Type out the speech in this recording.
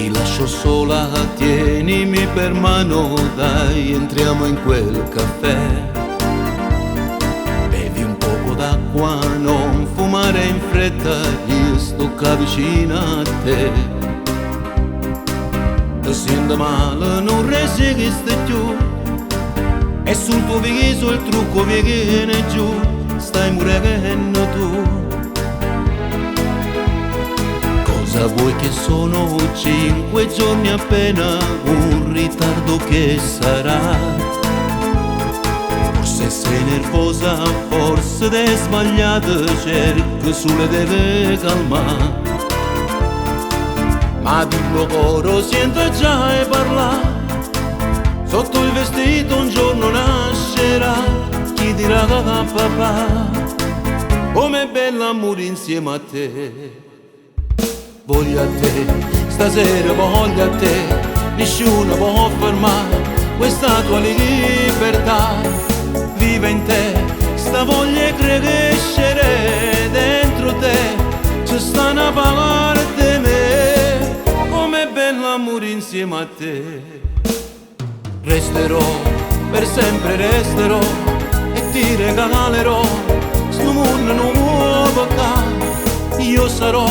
ti lascio sola, tienimi per mano, dai, entriamo in quel caffè. Bevi un poco d'acqua, non fumare in fretta, io sto qua vicino a te. Ti sento male, non resiste più, e sul tuo viso il trucco viene giù, stai morendo tu. Cosa vuoi che sono 5 giorni appena, un ritardo che sarà? Forse sei nervosa, forse è sbagliata, cerco sulle deve calmare. Ma di loro sento già e parla, sotto il vestito un giorno nascerà, chi dirà a papà, com'è bella amore insieme a te. Voglio a te, stasera voglio a te, nessuno può fermare questa tua libertà. Viva in te, sta voglia crescere dentro te, c'è sta una parte di me, com'è bello amore insieme a te. Resterò, per sempre resterò, e ti regalerò sto mondo nuovo, io sarò